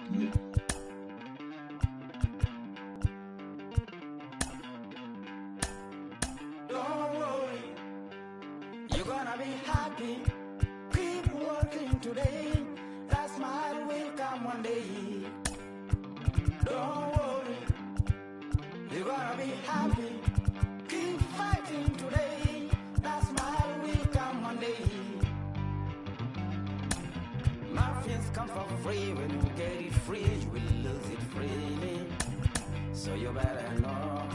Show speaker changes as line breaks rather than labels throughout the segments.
Don't worry, you're gonna be happy. Keep working today. That smile will come one day. Don't worry, you're gonna be happy. Keep fighting today. That smile will come one day. Muffins come for free. When you get it free, you will lose it freely. So you better know,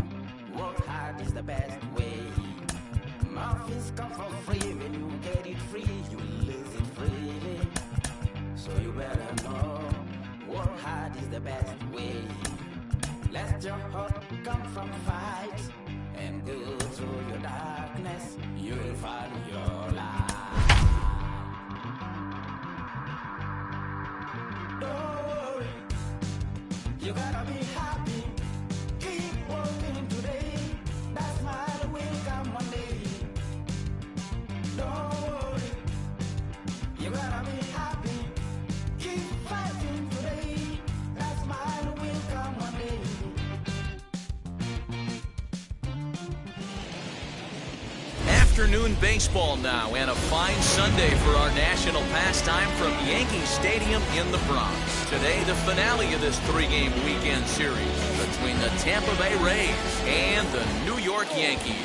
work hard is the best way. Muffins come for free. When you get it free, you will lose it freely. So you better know, work hard is the best way. Let your heart come from fight and go through your darkness. You will find your light. Don't worry, you gotta be happy. Keep working today. That smile will come one day. Don't worry, you gotta be happy. Keep fighting today. That smile will come one day.
Afternoon baseball now, and a fine Sunday for our national pastime from Yankee Stadium in the Bronx. Today, the finale of this three-game weekend series between the Tampa Bay Rays and the New York Yankees.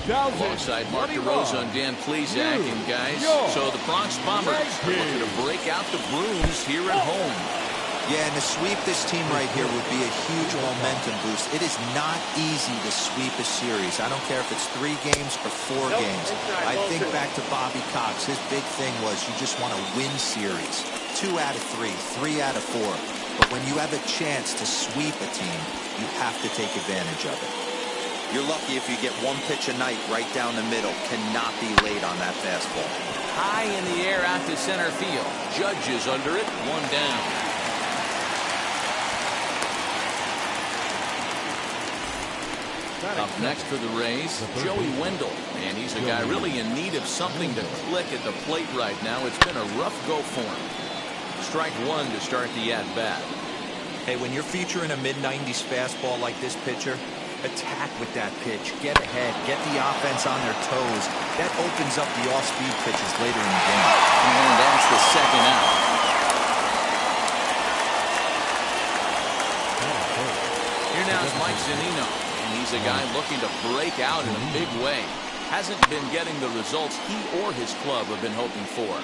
Alongside Mark DeRosa and Dan Plesac, and guys, so the Bronx Bombers are looking to break out the brooms here at home.
Yeah, and to sweep this team right here would be a huge momentum boost. It is not easy to sweep a series. I don't care if it's 3 games or 4 games. I think back to Bobby Cox. His big thing was you just want to win series. 2 out of 3, 3 out of 4. But when you have a chance to sweep a team, you have to take advantage of it. You're lucky if you get 1 pitch a night right down the middle. Cannot be late on that fastball.
High in the air out to center field. Judge is under it, 1 down. Up next for the Rays, Joey Wendell. And he's a guy really in need of something to click at the plate right now. It's been a rough go for him. Strike 1 to start the at-bat.
Hey, when you're featuring a mid-90s fastball like this pitcher, attack with that pitch. Get ahead. Get the offense on their toes. That opens up the off-speed pitches later in the game.
And that's the second out. Here now is Mike Zunino. And he's a guy looking to break out in a big way. Hasn't been getting the results he or his club have been hoping for.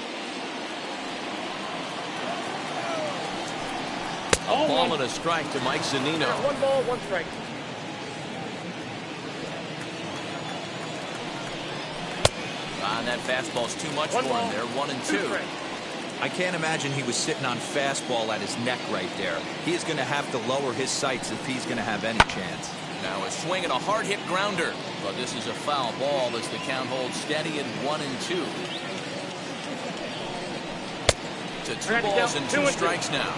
A ball and a strike to Mike Zunino.
1 ball, 1 strike.
And that fastball's too much for him there. 1 and 2.
I can't imagine he was sitting on fastball at his neck right there. He is going to have to lower his sights if he's going to have any chance.
Now a swing and a hard hit grounder. But this is a foul ball as the count holds steady at 1 and 2. To 2 balls and 2 strikes now.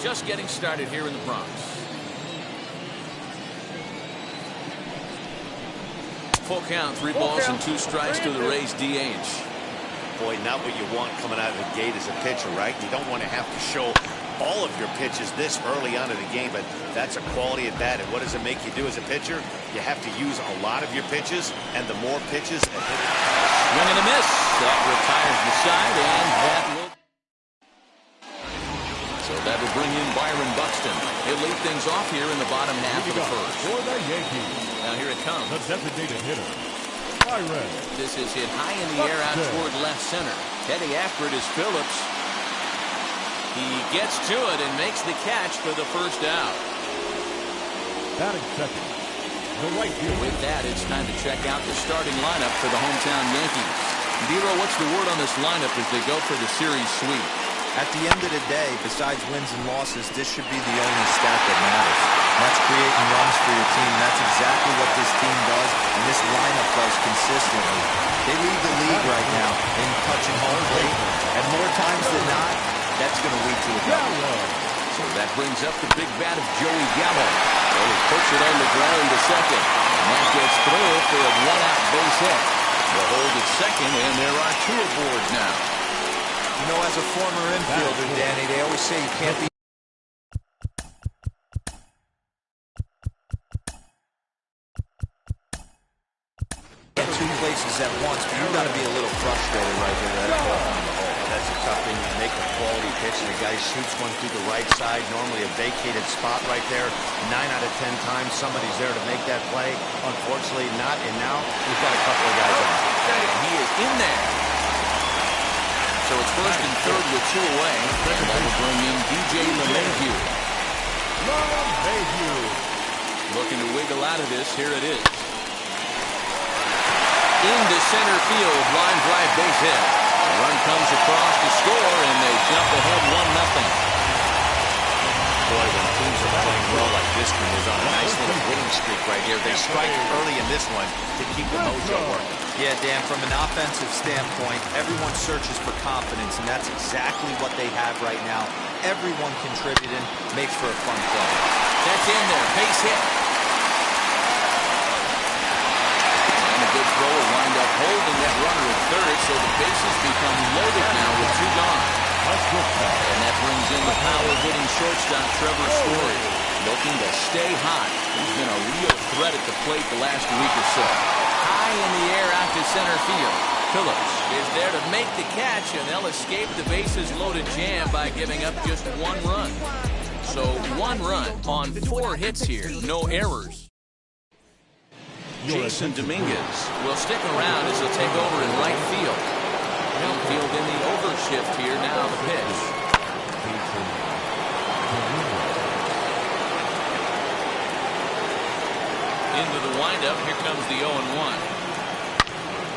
Just getting started here in the Bronx. Full count, 3 balls and 2 strikes to the Rays DH.
Boy, not what you want coming out of the gate as a pitcher, right? You don't want to have to show all of your pitches this early on in the game, but that's a quality at bat. And what does it make you do as a pitcher? You have to use a lot of your pitches, and the more pitches.
Swing and a miss. That retires the side, and that will. So that will bring in Byron Buxton. He'll lead things off here in the bottom half of the first.
For the Yankees.
Now here it comes.
The designated hitter, Byron.
This is hit high in the air out toward left center. Heading after it is Phillips. He gets to it and makes the catch for the first out.
Batting second, the right fielder.
With that, it's time to check out the starting lineup for the hometown Yankees. Dero, what's the word on this lineup as they go for the series sweep?
At the end of the day, besides wins and losses, this should be the only stat that matters. And that's creating runs for your team. That's exactly what this team does, and this lineup does consistently. They lead the league right now in touching home plate, and more times than not, that's going to lead to a double.
So that brings up the big bat of Joey Gallo. So he puts it on the ground to second. And that gets through for a 1-out base hit. The hold at second, and there are 2 aboard now.
You know, as a former infielder, Danny, they always say you can't be bases at once, but you've got to be a little frustrated right here. That ball on the hole.
That's a tough thing. You make a quality pitch, and the guy shoots one through the right side. Normally a vacated spot right there. 9 out of 10 times somebody's there to make that play. Unfortunately not, and now we've got a couple of guys on.
And he is in there. So it's first and third with 2 away. And that will bring in DJ LeMahieu. Looking to wiggle out of this. Here it is. Into center field. Line drive base hit. The run comes across to score, and they jump ahead 1-0.
Boy, when teams are playing well like this team is on a nice little winning streak right here. They strike early in this one to keep the mojo working.
Yeah, Dan, from an offensive standpoint, everyone searches for confidence, and that's exactly what they have right now. Everyone contributing makes for a fun play.
That's in there. Base hit. And a good throw will wind up holding that runner at third, so the bases become loaded now with 2 gone. And that brings in the power-hitting shortstop Trevor Story, looking to stay hot. He's been a real threat at the plate the last week or so. High in the air out to center field. Phillips is there to make the catch, and they'll escape the bases-loaded jam by giving up just 1 run. So 1 run on 4 hits here, no errors. Jason Dominguez will stick around as he'll take over in right field. Infield in the overshift here, now the pitch. Into the windup, here comes the 0-1.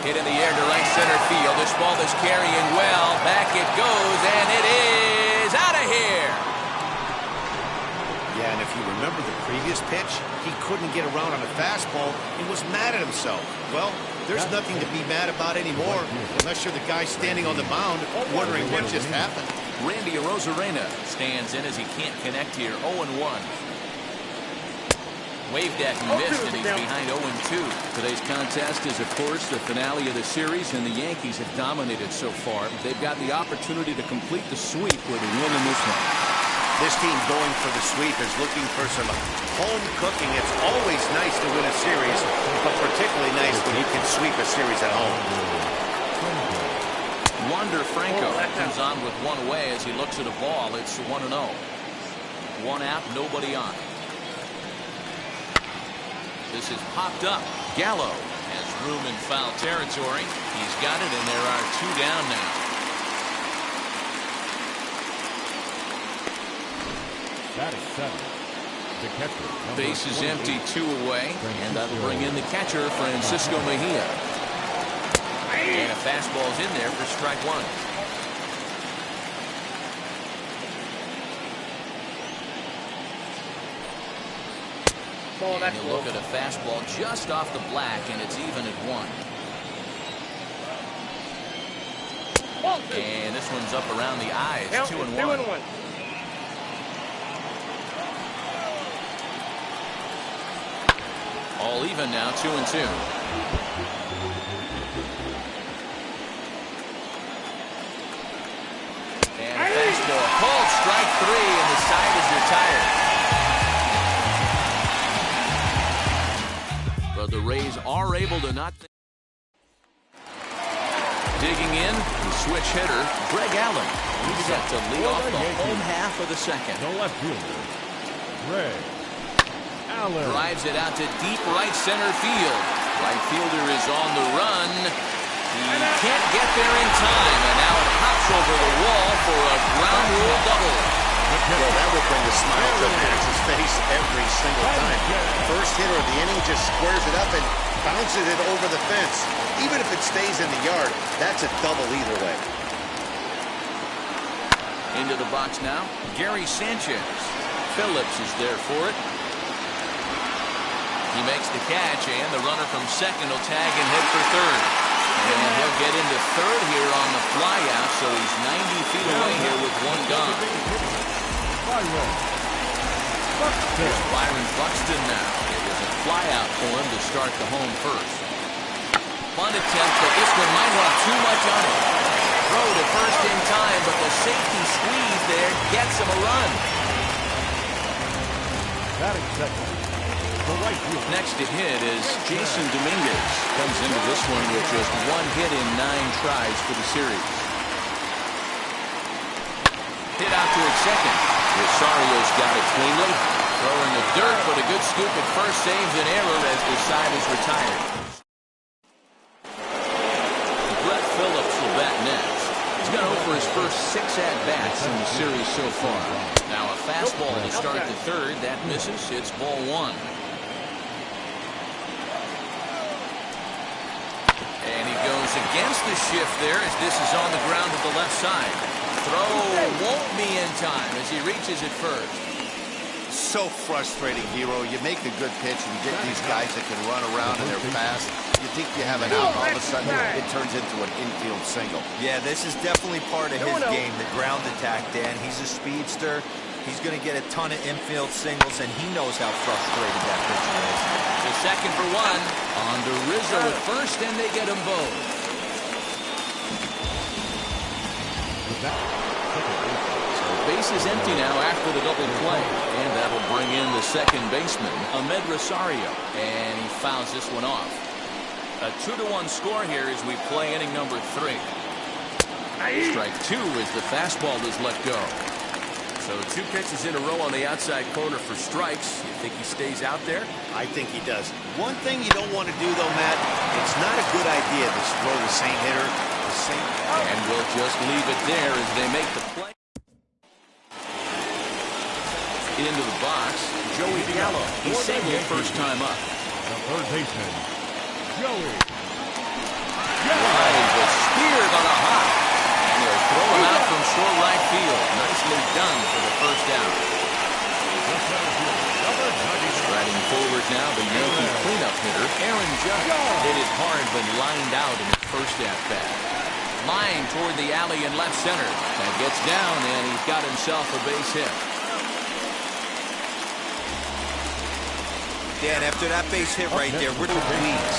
Hit in the air to right center field. This ball is carrying well. Back it goes, and it is out of here.
Yeah, and if you remember the previous pitch, he couldn't get around on a fastball. He was mad at himself. Well, there's nothing to be mad about anymore, unless you're the guy standing on the mound wondering what just happened.
Randy Arozarena stands in as he can't connect here. 0-1. Waved at and missed, and he's behind 0-2. Today's contest is, of course, the finale of the series, and the Yankees have dominated so far. They've got the opportunity to complete the sweep with a win in this one.
This team going for the sweep is looking for some home cooking. It's always nice to win a series, but particularly nice when you can sweep a series at home.
Wander Franco comes on with 1 away as he looks at a ball. It's 1-0. 1 out, nobody on. This is popped up. Gallo has room in foul territory. He's got it, and there are 2 down now. Base is empty, 2 away, and that'll bring in the catcher, Francisco Mejia. And a fastball's in there for strike 1. And you look at a fastball just off the black, and it's even at 1. And this one's up around the eyes, 2-1. All even now, 2-2. And a fastball called strike 3, and the side is retired. But the Rays are able to not. Digging in, the switch hitter, Greg Allen. He's set to lead off the home half of the second.
The left fielder, Greg Allen.
Drives it out to deep right center field. Right fielder is on the run. He can't get there in time, and now it hops over the wall for a ground rule double.
Well, that will bring a smile to Max's face every single time. First hitter of the inning just squares it up and bounces it over the fence. Even if it stays in the yard, that's a double either way.
Into the box now, Gary Sanchez. Phillips is there for it. He makes the catch, and the runner from second will tag and head for third. And he'll get into third here on the flyout, so he's 90 feet away here with 1 gone. Here's Byron Buxton now. It was a flyout for him to start the home first. Bunt attempt, but this one might have too much on it. Throw to first in time, but the safety squeeze there gets him a run.
Batting second, The right field.
Next to hit is Jason Dominguez. Comes into this one with just 1 hit in 9 tries for the series. Hit out towards second. Rosario's got it cleanly. Throwing the dirt, but a good scoop at first saves an error as the side is retired. Brett Phillips will bat next. He's gone over his first 6 at-bats in the series so far. Now a fastball to start the third. That misses. It's ball 1. And he goes against the shift there as this is on the ground to the left side. Throw won't be in time as he reaches it first.
So frustrating, Hero. You make a good pitch and you get these guys that can run around and they're fast. You think you have an out, all of a sudden it turns into an infield single.
Yeah, this is definitely part of his game, the ground attack, Dan. He's a speedster. He's going to get a ton of infield singles, and he knows how frustrated that pitcher is.
The second for 1. On to Rizzo at first, and they get them both. So base is empty now after the double play. And that'll bring in the second baseman, Ahmed Rosario. And he fouls this one off. A 2-1 score here as we play inning number 3. Strike 2 as the fastball is let go. So 2 pitches in a row on the outside corner for strikes. You think he stays out there?
I think he does. One thing you don't want to do, though, Matt, it's not a good idea to throw the same hitter, the same.
And we'll just leave it there as they make the play. Into the box, Joey Gallo. He's singled first time up.
The third baseman, Joey.
Line, but speared on a hop. And they'll throw him out from short right field. Nicely done for the first out. Striding forward now, the Yankee cleanup hitter, Aaron Judge. Hit it hard, but lined out in his first at-bat. Line toward the alley in left center. That gets down, and he's got himself a base hit.
Dan, after that base hit right there, we're the weeds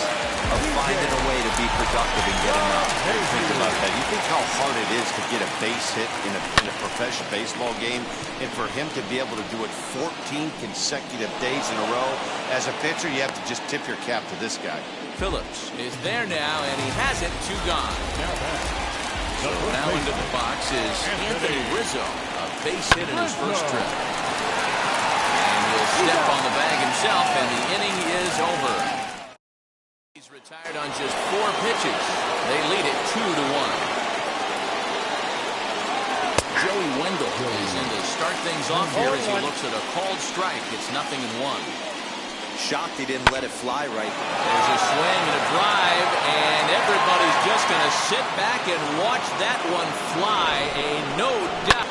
of finding a way to be productive and getting out.
Think about that. You think how hard it is to get a base hit in a professional baseball game, and for him to be able to do it 14 consecutive days in a row. As a pitcher, you have to just tip your cap to this guy.
Phillips is there now, and he has it. 2 gone. So now into the box is Anthony Rizzo, a base hit in his first trip. Step on the bag himself, and the inning is over. He's retired on just 4 pitches. They lead it 2-1. Joey Wendell is in to start things off here as he looks at a called strike. It's 0-1.
Shocked he didn't let it fly right.
There's a swing and a drive, and everybody's just going to sit back and watch that one fly. No doubt.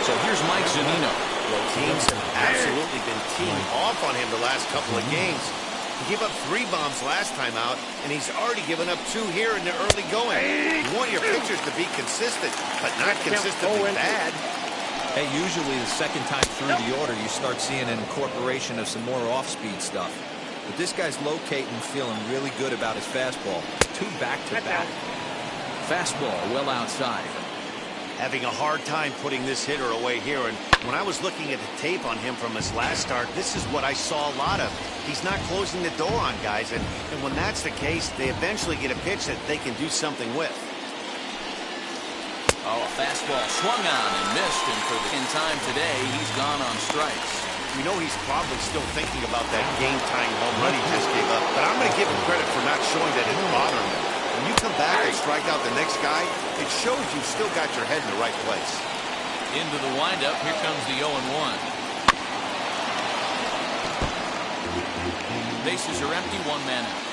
So here's Mike Zunino.
Well, teams have absolutely been teeing off on him the last couple of games. He gave up 3 bombs last time out, and he's already given up 2 here in the early going. You want your pitchers to be consistent, but not consistently bad.
Hey, usually the second time through the order, you start seeing an incorporation of some more off-speed stuff. But this guy's locating, feeling really good about his fastball. 2 back-to-back.
Fastball well outside.
Having a hard time putting this hitter away here, and when I was looking at the tape on him from his last start, this is what I saw a lot of. He's not closing the door on guys, and when that's the case, they eventually get a pitch that they can do something with.
Oh, a fastball swung on and missed, and for the second time today, he's gone on strikes.
We know he's probably still thinking about that game-tying home run he just gave up, but I'm going to give him credit for not showing that it's bothering him. When you come back and strike out the next guy, it shows you've still got your head in the right place.
Into the windup, here comes the 0-1. Bases are empty, 1 man out.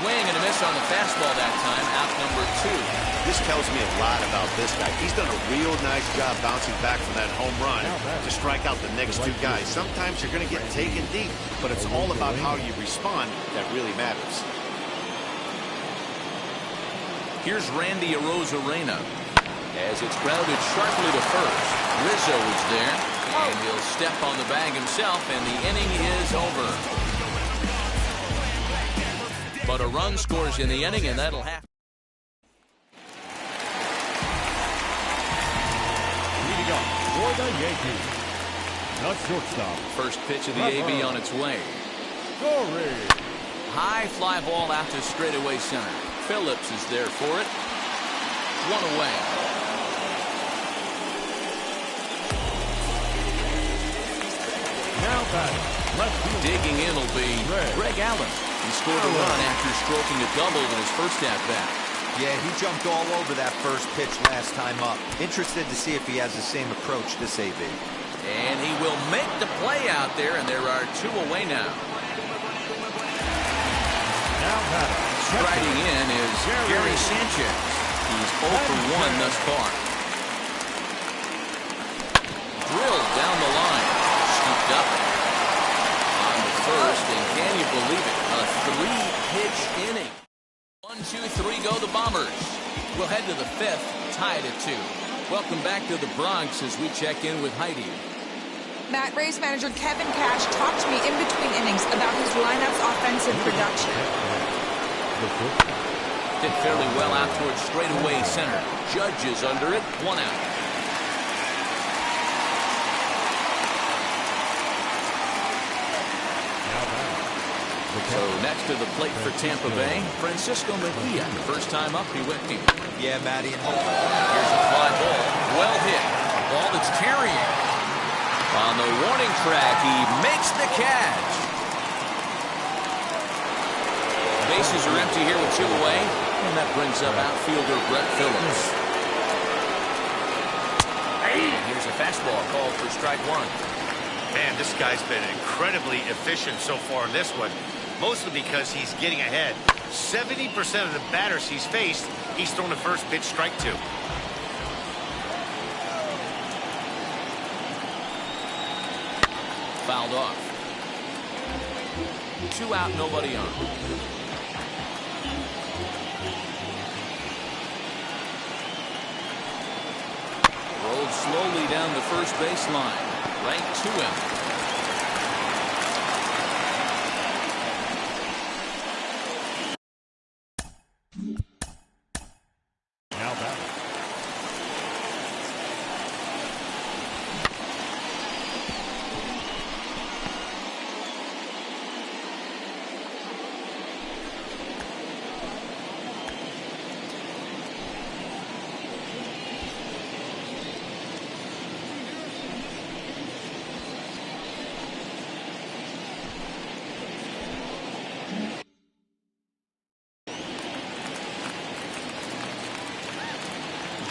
Swing and a miss on the fastball that time, out number 2.
This tells me a lot about this guy. He's done a real nice job bouncing back from that home run to strike out the next 2 guys. Sometimes you're going to get taken deep, but it's all about how you respond that really matters.
Here's Randy Arozarena as it's grounded sharply to first. Rizzo is there, and he'll step on the bag himself, and the inning is over. But a run scores in the inning, and that'll happen.
Leading up for Yankees, the shortstop.
First pitch of the AB on its way.
Story.
High fly ball out to straightaway center. Phillips is there for it. One away.
Now batting, left field.
Digging in will be Greg Allen. He scored a run after stroking a double in his first at-bat.
Yeah, he jumped all over that first pitch last time up. Interested to see if he has the same approach this AB.
And he will make the play out there, and there are two away now.
Now batting.
Striding in is Gary Sanchez. He's 0 for 1 thus far. Drilled down the line. Scooped up on the first, and can you believe it? A 3-pitch inning. 1, 2, 3 go the Bombers. We'll head to the 5th, tied at 2. Welcome back to the Bronx as we check in with Heidi.
Matt, Rays manager Kevin Cash talked to me in between innings about his lineup's offensive production.
Hit fairly well out towards straightaway center. Judge is under it. 1 out. So next to the plate for Tampa Bay, Francisco Mejia. First time up, he went deep.
Yeah, Matty and Hope.
Here's a fly ball. Well hit. A ball that's carrying. On the warning track, he makes the catch. Bases are empty here with 2 away, and that brings up outfielder Brett Phillips. And here's a fastball called for strike 1.
Man, this guy's been incredibly efficient so far in this one, mostly because he's getting ahead. 70% of the batters he's faced, he's thrown the first pitch, strike 2.
Fouled off. 2 out, nobody on. Rolled slowly down the first baseline. Right to him.
Now batting.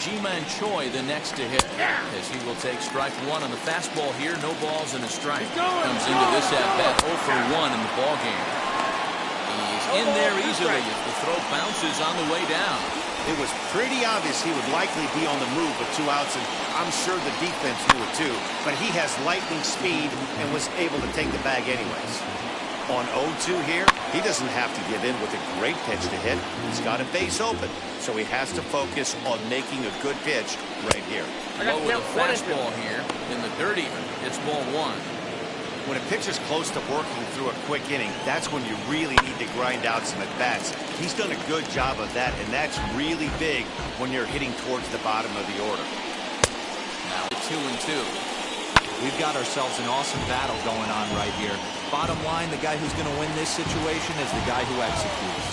G-Man Choi the next to hit, as he will take strike 1 on the fastball here. No balls and a strike. Comes into this at-bat 0 for 1 in the ball game. He's in there easily as the throw bounces on the way down.
It was pretty obvious he would likely be on the move with 2 outs, and I'm sure the defense knew it too. But he has lightning speed and was able to take the bag anyways. On 0-2 here, he doesn't have to give in with a great pitch to hit. He's got a base open, so he has to focus on making a good pitch right here.
Low with a fastball here in the dirt even. It's ball 1.
When a pitcher's close to working through a quick inning, that's when you really need to grind out some at-bats. He's done a good job of that, and that's really big when you're hitting towards the bottom of the order.
Now 2-2.
We've got ourselves an awesome battle going on right here. Bottom line, the guy who's going to win this situation is the guy who executes.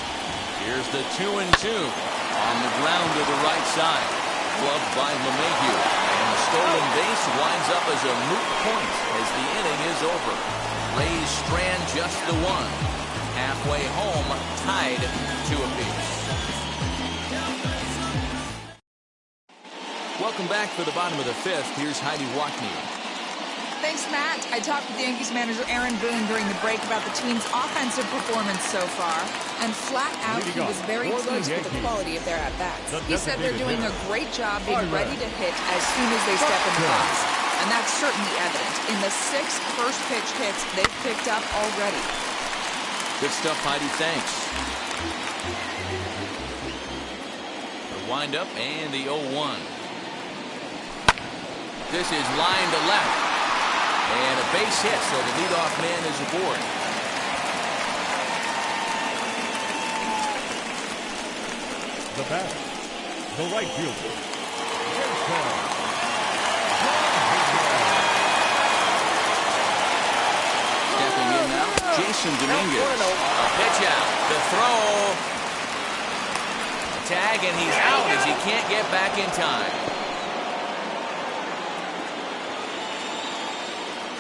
Here's the 2-2 on the ground to the right side. Gloved by LeMahieu. And the stolen base winds up as a moot point as the inning is over. Rays strand just the 1. Halfway home, tied 2 apiece. Welcome back for the bottom of the 5th. Here's Heidi Watney.
Thanks, Matt. I talked with Yankees manager Aaron Boone during the break about the team's offensive performance so far, and flat out he was very pleased with the quality of their at-bats. He said they're doing a great job being ready to hit as soon as they step in the box, and that's certainly evident in the 6 first pitch hits they've picked up already.
Good stuff, Heidi. Thanks. The windup and the 0-1. This is line to left. And a base hit, so the leadoff man is aboard.
The batter, the right fielder,
Jason Dominguez. A pitch out. The throw. Tag, and he's out as he can't get back in time.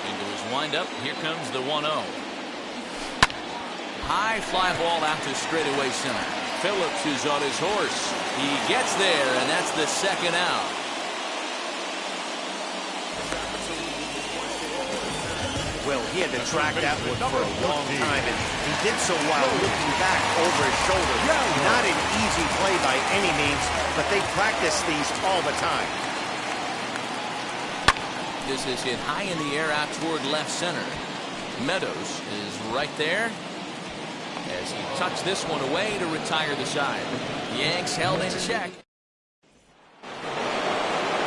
Into his windup. Here comes the 1-0. High fly ball out to straightaway center. Phillips is on his horse. He gets there, and that's the second out.
Well, he had to track that one for a long time, and he did so while looking back over his shoulder. Not an easy play by any means, but they practice these all the time.
This is hit high in the air out toward left center. Meadows is right there as he tucks this one away to retire the side. Yanks held in check.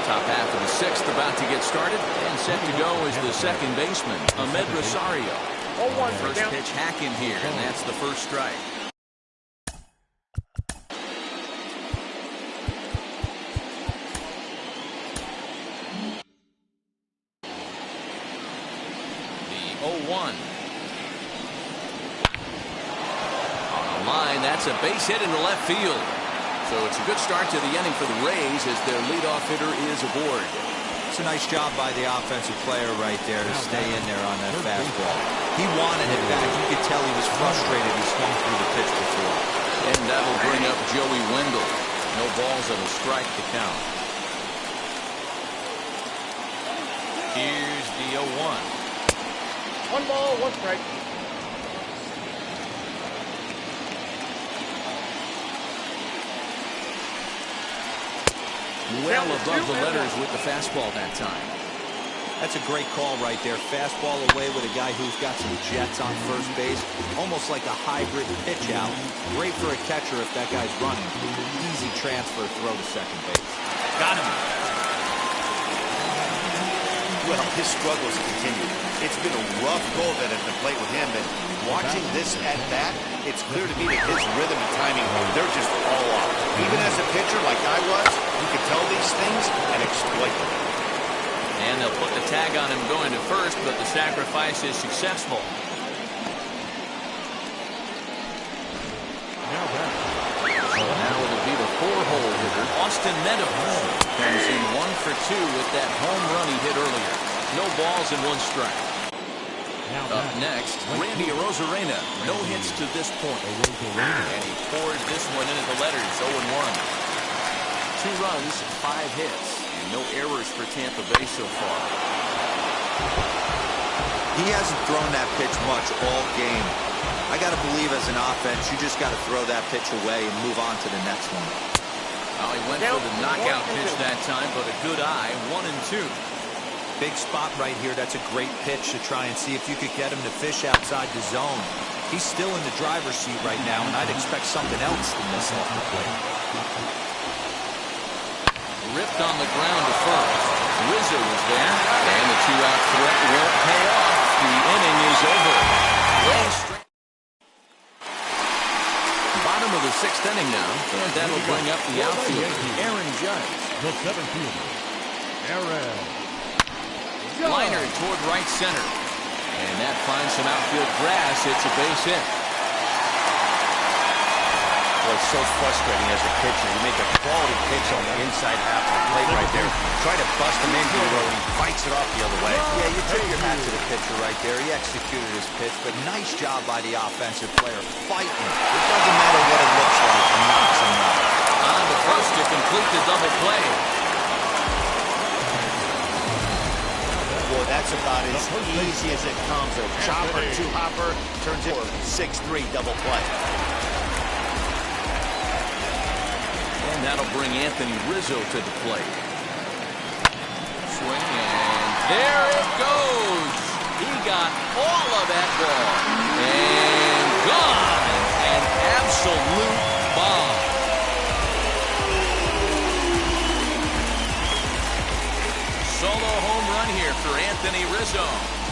Top half of the sixth about to get started, and set to go is the second baseman, Ahmed Rosario. First pitch hacking here, and that's the first strike. The 0-1. On the line, that's a base hit into left field. So it's a good start to the inning for the Rays as their leadoff hitter is aboard.
It's a nice job by the offensive player right there to stay in there on that fastball. He wanted it back. You could tell he was frustrated. He swung through the pitch before.
And that'll bring up Joey Wendell. No balls and a strike to count. Here's the 0-1.
1 ball, 1 strike.
Well above the letters with the fastball that time.
That's a great call right there. Fastball away with a guy who's got some jets on first base. Almost like a hybrid pitch out. Great for a catcher if that guy's running. Easy transfer throw to second base.
Got him.
Well, his struggles continue. It's been a rough go at the plate with him, and watching this at bat, it's clear to me that his rhythm and timing, they're just all off. Even as a pitcher like I was, you could tell these things and exploit them.
And they'll put the tag on him going to first, but the sacrifice is successful. So now it'll be the 4-hole hitter, Austin Meadows. Comes in 1 for 2 with that home run he hit earlier. No balls and 1 strike. Up next, Randy Arozarena. No hits to this point. And he pours this one into the letters, 0-1. 2 runs, 5 hits, and no errors for Tampa Bay so far.
He hasn't thrown that pitch much all game. I got to believe as an offense, you just got to throw that pitch away and move on to the next one.
Well, he went for the knockout pitch that time, but a good eye, 1-2.
Big spot right here. That's a great pitch to try and see if you could get him to fish outside the zone. He's still in the driver's seat right now, and I'd expect something else to miss off the plate.
Ripped on the ground to first. Rizzo was there, and the 2-out threat won't pay off. The inning is over. Bottom of the 6th inning now, and that'll bring up the outfielder, Aaron Judge.
The 7th fielder, Aaron Judge.
Liner toward right center, and that finds some outfield grass. It's a base hit.
Well, it's so frustrating as a pitcher. You make a quality pitch on the inside half of the plate right there. Try to bust him into the road, and he fights it off the other way.
Yeah, you tip your hat to the pitcher right there. He executed his pitch, but nice job by the offensive player fighting. It doesn't matter what it looks like. He knocks him out.
On the first to complete the double play.
Boy, that's about as easy as it comes. A chopper, 2-hopper, turns into a 6-3 double play.
And that'll bring Anthony Rizzo to the plate. Swing, and there it goes. He got all of that ball. And gone. An absolute bomb. Solo home run here for Anthony Rizzo.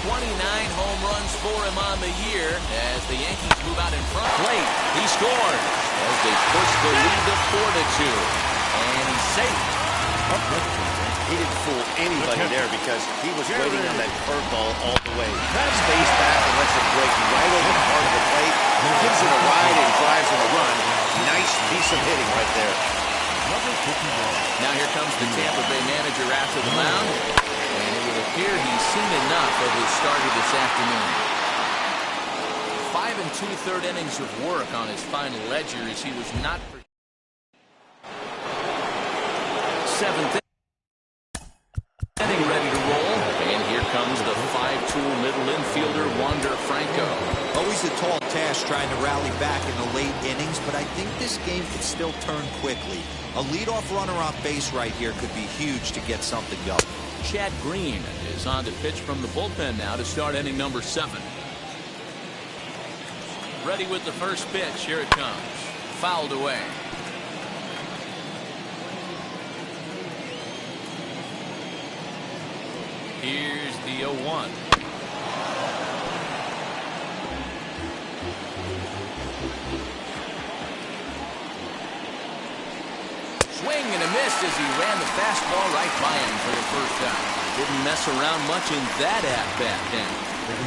29 home runs for him on the year as the Yankees move out in front. Late, he scores as they push the lead to 4-2. And he's safe.
Up next,
He didn't fool anybody there because he was waiting on that curveball all the way. Stays back and lets it break right over the heart of the plate. Gives it a ride and drives in a run. Nice piece of hitting right there.
Now here comes the Tampa Bay manager after the mound. And it would appear he's seen enough of his starter this afternoon. 5 2/3 innings of work on his final ledger as he was not. Seventh inning ready to roll. And here comes the 5-tool middle infielder Wander Franco.
Always a tall task trying to rally back in the late innings, but I think this game could still turn quickly. A leadoff runner on base right here could be huge to get something going.
Chad Green is on to pitch from the bullpen now to start inning number 7. Ready with the first pitch. Here it comes. Fouled away. Here's the 0-1. Swing and a miss as he ran the fastball right by him for the first down. Didn't mess around much in that at-bat then.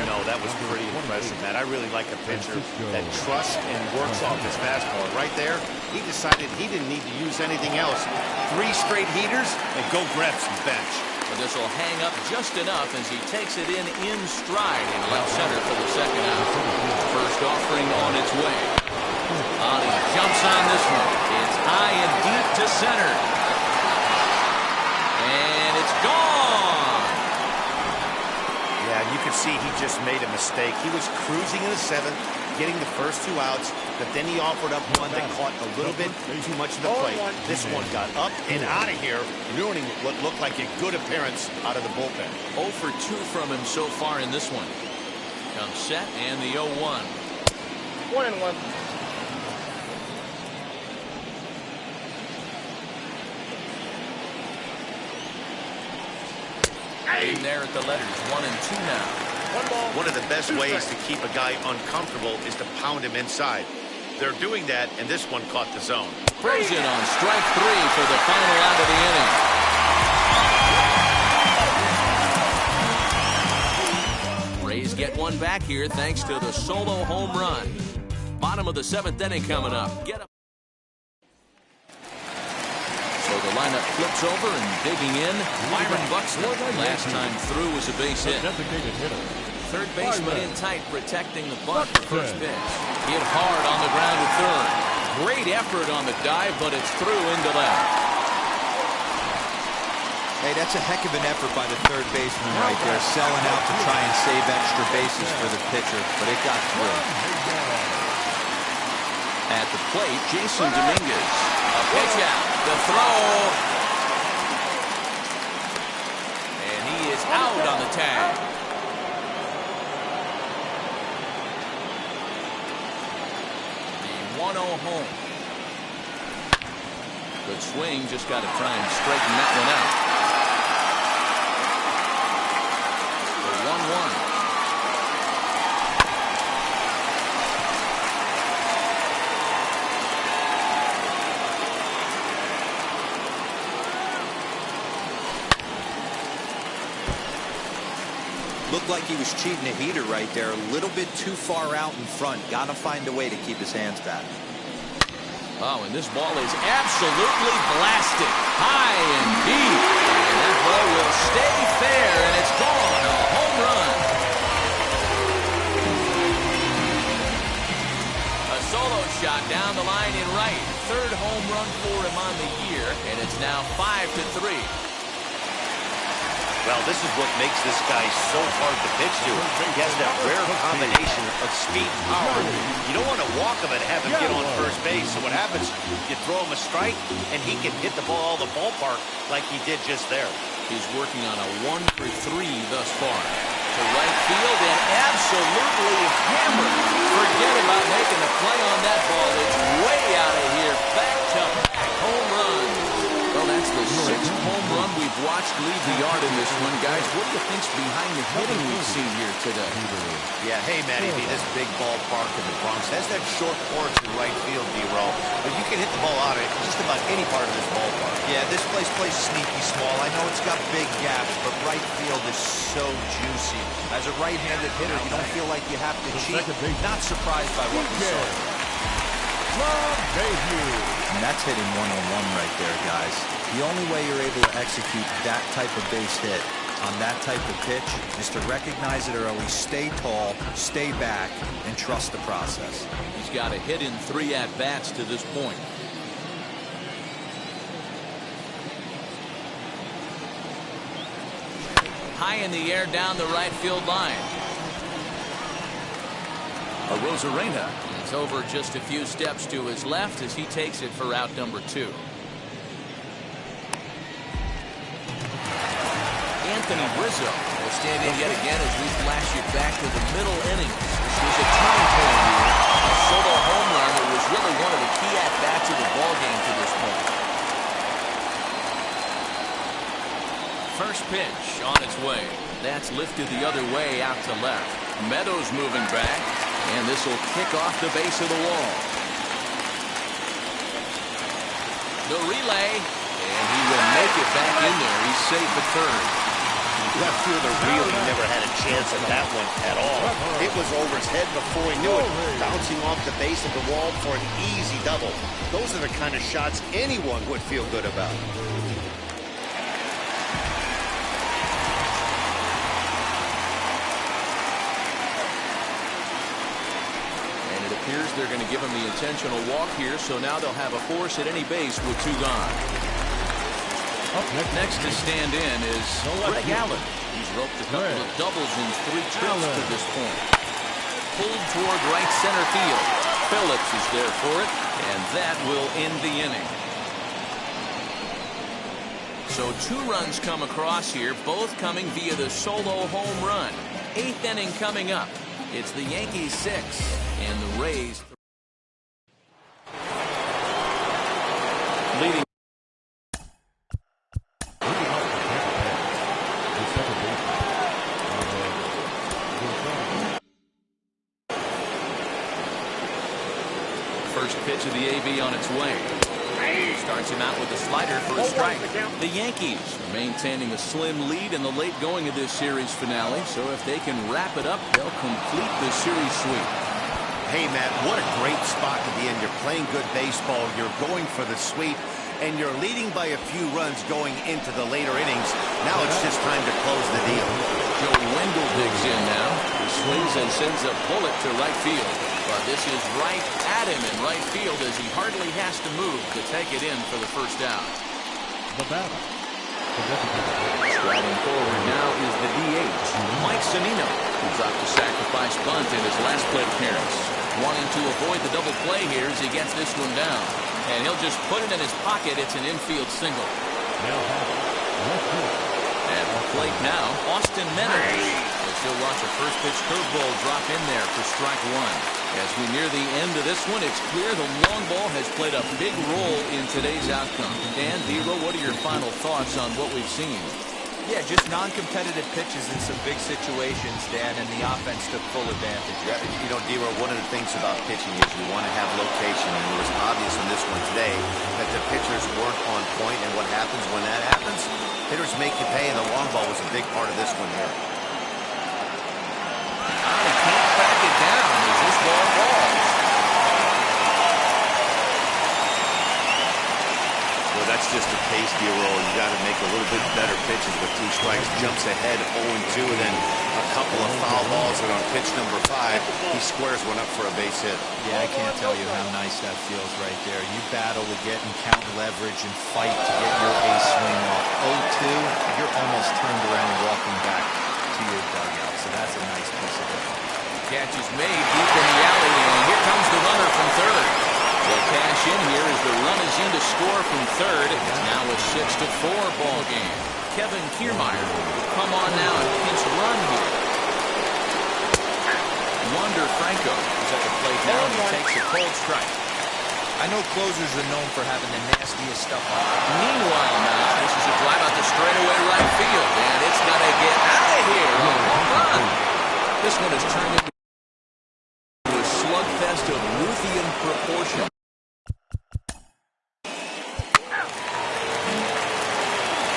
No, that was pretty impressive, Matt. I really like a pitcher that trusts and works off his fastball. Right there, he decided he didn't need to use anything else. 3 straight heaters and go grab some bench.
But this will hang up just enough as he takes it in stride in left center for the second out. First offering on its way. Ollie jumps on this one. It's high and deep to center. And it's gone.
Yeah, you can see he just made a mistake. He was cruising in the 7th, getting the first 2 outs, but then he offered up one that caught a little bit too much of the plate. This one got up and out of here, ruining what looked like a good appearance out of the bullpen.
0 for 2 from him so far in this one. Comes set and the 0-1.
1-1.
In there at the letters, 1 and 2 now.
One of the best ways to keep a guy uncomfortable is to pound him inside. They're doing that, and this one caught the zone.
Throws it on strike 3 for the final out of the inning. Rays get one back here thanks to the solo home run. Bottom of the 7th inning coming up. Get up. So the lineup flips over and digging in. Byron Buxton, last time through, was a base hit. Third baseman in tight, protecting the bunt for first pitch. Hit hard on the ground to third. Great effort on the dive, but it's through into left.
Hey, that's a heck of an effort by the third baseman right there, selling out to try and save extra bases for the pitcher, but it got through.
At the plate, Jason Dominguez. A pitch out. The throw. And he is out on the tag. The 1-0 home. Good swing. Just got to try and straighten that one out. The 1-1.
Looked like he was cheating a heater right there. A little bit too far out in front. Got to find a way to keep his hands back.
Oh, and this ball is absolutely blasted. High and deep. And that ball will stay fair, and it's gone. A home run. A solo shot down the line in right. Third home run for him on the year, and it's now 5-3.
Well, this is what makes this guy so hard to pitch to. He has that rare combination of speed and power. You don't want to walk him and have him get on first base. So what happens, you throw him a strike, and he can hit the ball all the ballpark like he did just there.
He's working on a 1 for 3 thus far. To right field and absolutely hammered. Forget about making a play on that ball. It's way out of here. Back to back home runs. Well, that's the 6th home run we've you've watched leave the yard in this one, guys, what do you think's behind the hitting we've seen here today?
Yeah, hey, Matty B, this big ballpark in the Bronx has that short porch in right field, D-Row, but you can hit the ball out of just about any part of this ballpark.
Yeah, this place plays sneaky small. I know it's got big gaps, but right field is so juicy. As a right-handed hitter, you don't feel like you have to cheat. Not surprised by what we saw. And that's hitting one-on-one right there, guys. The only way you're able to execute that type of base hit on that type of pitch is to recognize it early, stay tall, stay back, and trust the process.
He's got a hit in 3 at-bats to this point. High in the air down the right field line. Arozarena is over just a few steps to his left as he takes it for out number 2. Anthony Rizzo will stand in yet again as we flash you back to the middle innings. This was a turning point here. A solo home run that was really one of the key at-bats of the ballgame to this point. First pitch on its way. That's lifted the other way out to left. Meadows moving back, and this will kick off the base of the wall. The relay, and he will make it back in there. He's safe at third.
Left fielder really never had a chance at that one at all. It was over his head before he knew it, bouncing off the base of the wall for an easy double. Those are the kind of shots anyone would feel good about.
Appears they're going to give him the intentional walk here, so now they'll have a force at any base with 2 gone. Up next to stand in is Greg Allen. He's roped a couple of doubles in 3 trips to this point. Pulled toward right center field. Phillips is there for it, and that will end the inning. So 2 runs come across here, both coming via the solo home run. 8th inning coming up. It's the Yankees 6 and the Rays leading. First pitch of the AB on its way. Starts him out with a slider for a strike. The Yankees maintaining a slim lead in the late going of this series finale, so if they can wrap it up, they'll complete the series sweep.
Hey, Matt, what a great spot to be in. You're playing good baseball, you're going for the sweep, and you're leading by a few runs going into the later innings. Now it's just time to close the deal.
Joe Wendell digs in now. He swings and sends a bullet to right field. But this is right at him in right field as he hardly has to move to take it in for the first out.
The batter.
Striding forward now is the DH, Mike Zunino, who dropped a sacrifice bunt in his last plate appearance. Wanting to avoid the double play here as he gets this one down. And he'll just put it in his pocket. It's an infield single. At the plate now, Austin Meadows. He'll watch a first pitch curveball drop in there for strike 1. As we near the end of this one, it's clear the long ball has played a big role in today's outcome. Dan, D-Row, what are your final thoughts on what we've seen?
Yeah, just non-competitive pitches in some big situations, Dan, and the offense took full advantage.
Yeah, you know, D-Row, one of the things about pitching is you want to have location, and it was obvious in this one today that the pitchers weren't on point, and what happens when that happens? Hitters make you pay, and the long ball was a big part of this one here.
He can't back it down as this ball falls.
Well, that's just a pace deal. You got to make a little bit better pitches with 2 strikes. Jumps ahead 0-2, and then a couple of foul balls, and on pitch number 5, he squares one up for a base hit.
Yeah, I can't tell you how nice that feels right there. You battle to get and count leverage and fight to get your ace swing off. 0-2, you're almost turned around walking back to your dugout, so that's a nice piece of it.
Catch is made deep in the alley, and here comes the runner from third. They'll cash in here as the run is in to score from third. It's now a 6-4 ball game. Kevin Kiermaier will come on now and pinch run here. Wander Franco is at the plate now and he takes a cold strike.
I know closers are known for having the nastiest stuff on.
Meanwhile now, this is There's a drive out the straightaway right field, and it's going to get out of here. A home run. This one has turned into a slugfest of Ruthian proportion.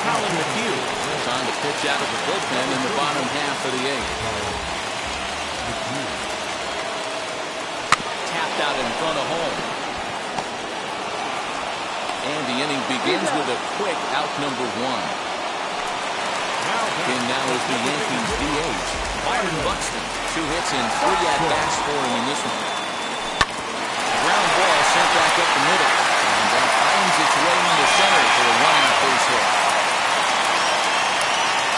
Colin McHugh is on to pitch out of the bullpen in the bottom half of the eighth. Tapped out in front of home. And the inning begins with a quick out number one. In now is the Yankees DH, Byron Buxton. 2 hits and 3 at-bats for him in this one. Ground ball sent back up the middle. And that finds its way into center for a one-out base hit.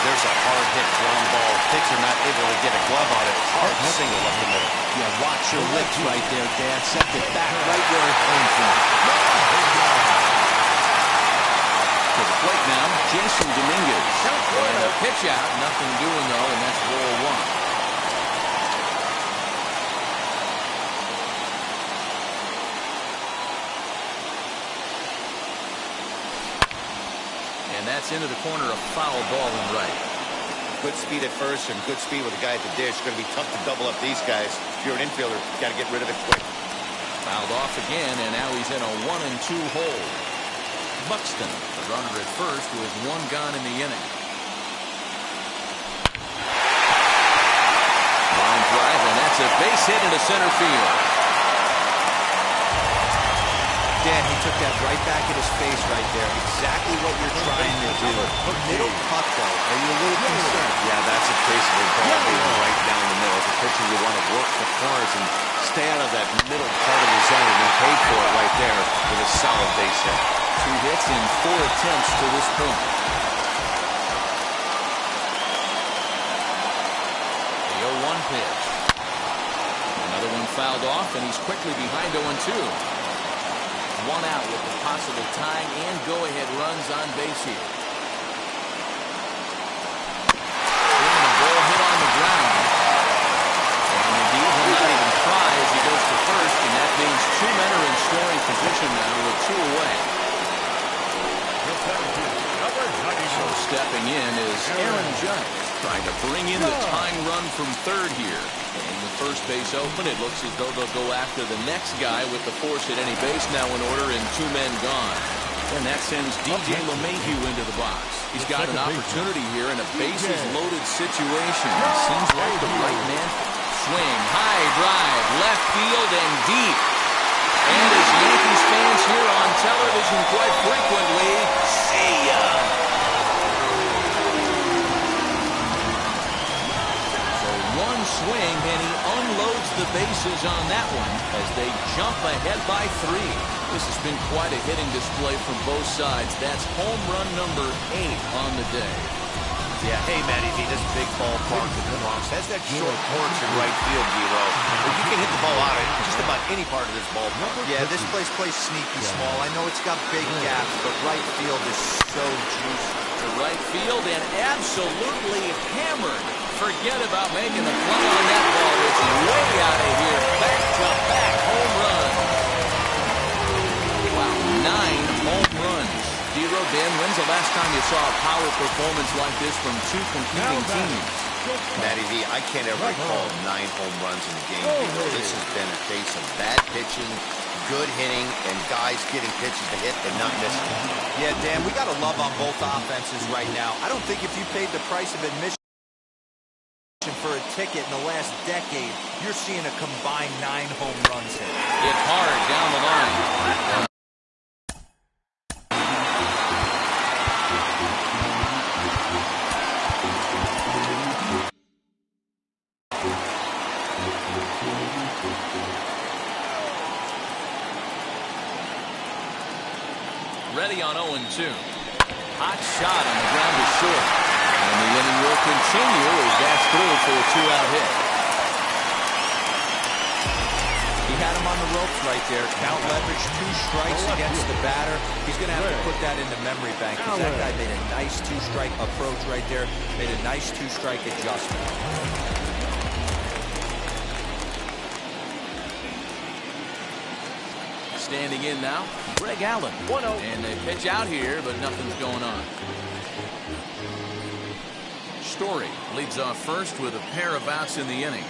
There's a hard hit ground ball. Pitcher not able to get a glove on it. Hard single up the middle.
Yeah, watch your lips right there, Dan. Sent it back right where it came from.
To the plate now, Jason Dominguez. And a pitch out, nothing doing though, and that's ball one. And that's into the corner, a foul ball and right.
Good speed at first and good speed with the guy at the dish. Going to be tough to double up these guys. If you're an infielder, you got to get rid of it quick.
Fouled off again, and now he's in a 1-2 hole. Buxton, the runner at first, with 1 gone in the inning. Line drive, and that's a base hit into center field.
Dan, he took that right back in his face right there. Exactly what you're trying to do. Middle cut, though. Are you a little concerned?
Yeah, that's a case of a ball being right down the middle. As a pitcher, you want to work the corners and stay out of that middle part of the zone, and he paid for it right there with a solid base hit.
2 hits in 4 attempts to this point. The 0-1 pitch. Another one fouled off, and he's quickly behind 0-2. 1 out with the possible tying and go-ahead runs on base here. And a ball hit on the ground. And indeed, he'll not even try as he goes to first, and that means 2 men are in scoring position now with 2 away. So stepping in is Aaron Judge, trying to bring in the tying run from third here. And the first base open, it looks as though they'll go after the next guy with the force at any base now in order and 2 men gone. And that sends DJ LeMahieu into the box. He's got an opportunity here in a bases-loaded situation. Seems like the right man. Swing, high drive, left field and deep. And as Yankees fans hear on television quite frequently, see ya. So 1 swing, and he unloads the bases on that one as they jump ahead by 3. This has been quite a hitting display from both sides. That's home run number 8 on the day.
Yeah, hey, Matty V, this big ballpark in the Bronx has that short porch in right field, D-Lo. You can hit the ball out of just about any part of this ballpark.
Yeah, this place plays sneaky small. I know it's got big gaps, but right field is so juicy.
To right field and absolutely hammered. Forget about making the play on that ball. It's way out of here. Back-to-back home run. Wow, 9 home runs. D-Lo, Dan, when's the last time you saw a power performance like this from 2 competing teams?
Matty V, I can't ever recall 9 home runs in the game. D-Lo. This has been a case of bad pitching, good hitting, and guys getting pitches to hit and not missing.
Yeah, Dan, we got to love on both offenses right now. I don't think if you paid the price of admission for a ticket in the last decade, you're seeing a combined 9 home runs hit.
Hit hard down the line. Ready on 0-2. Hot shot on the ground to short. And the inning will continue as that's through for a 2-out hit.
He had him on the ropes right there. Count leverage, 2 strikes against the batter. He's going to have to put that in the memory bank because that guy made a nice 2-strike approach right there. Made a nice 2-strike adjustment.
Standing in now, Greg Allen.
1-0.
And they pitch out here, but nothing's going on. Story leads off first with a pair of outs in the inning.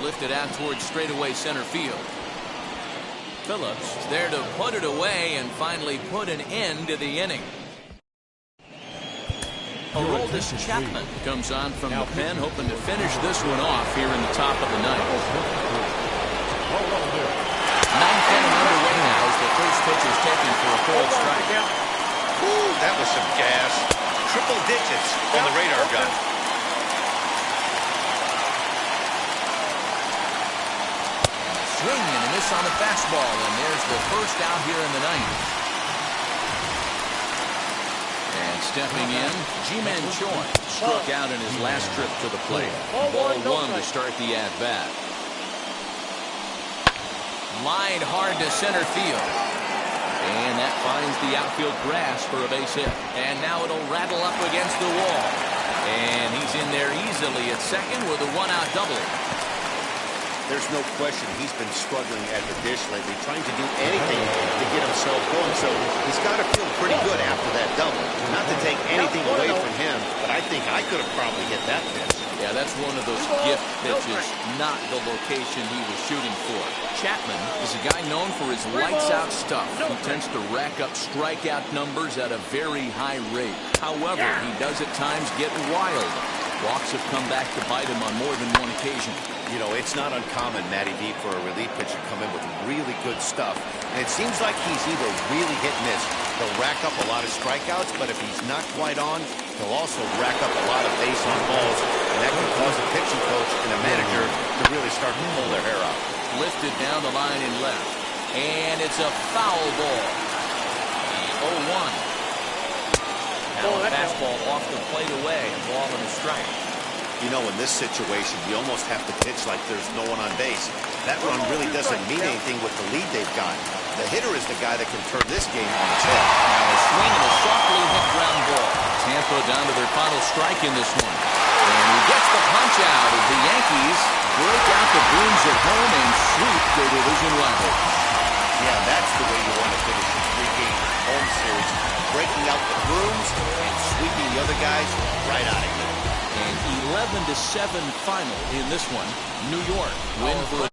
Lifted out towards straightaway center field. Phillips is there to put it away and finally put an end to the inning. Aroldis Chapman comes on from the pen, hoping to finish this one off here in the top of the ninth. Ninth inning underway now as the first pitch is taken for a full strike.
Ooh, that was some gas. Triple digits on the radar gun.
Swing and a miss on the fastball, and there's the first out here in the ninth. And stepping in, G-Man Choi struck out in his last trip to the plate. Ball one to start the at-bat. Lined hard to center field. And that finds the outfield grass for a base hit. And now it'll rattle up against the wall. And he's in there easily at second with a one-out double.
There's no question he's been struggling at the dish lately, trying to do anything to get himself going. So he's got to feel pretty good after that double. Not to take anything away from him, but I think I could have probably hit that pitch.
Yeah, that's one of those gift pitches, not the location he was shooting for. Chapman is a guy known for his lights-out stuff. He tends to rack up strikeout numbers at a very high rate. However, he does at times get wild. Walks have come back to bite him on more than one occasion.
You know, it's not uncommon, Matty D, for a relief pitcher to come in with really good stuff. And it seems like he's either really hit and miss. He'll rack up a lot of strikeouts, but if he's not quite on, he'll also rack up a lot of base on balls. And that can cause a pitching coach and a manager to really start to pull their hair out.
Lifted down the line in left. And it's a foul ball. 0-1. Now a fastball off the plate away. A ball and a strike.
You know, in this situation, you almost have to pitch like there's no one on base. That run really doesn't mean anything with the lead they've got. The hitter is the guy that can turn this game on its head.
Now a swing and a softly hit ground ball. Tampa down to their final strike in this one. And he gets the punch out as the Yankees break out the Bruins at home and sweep their division rivals.
Yeah, that's the way you want to finish a three-game home series. Breaking out the Bruins and sweeping the other guys right out of here.
An 11-7 final in this one. New York win for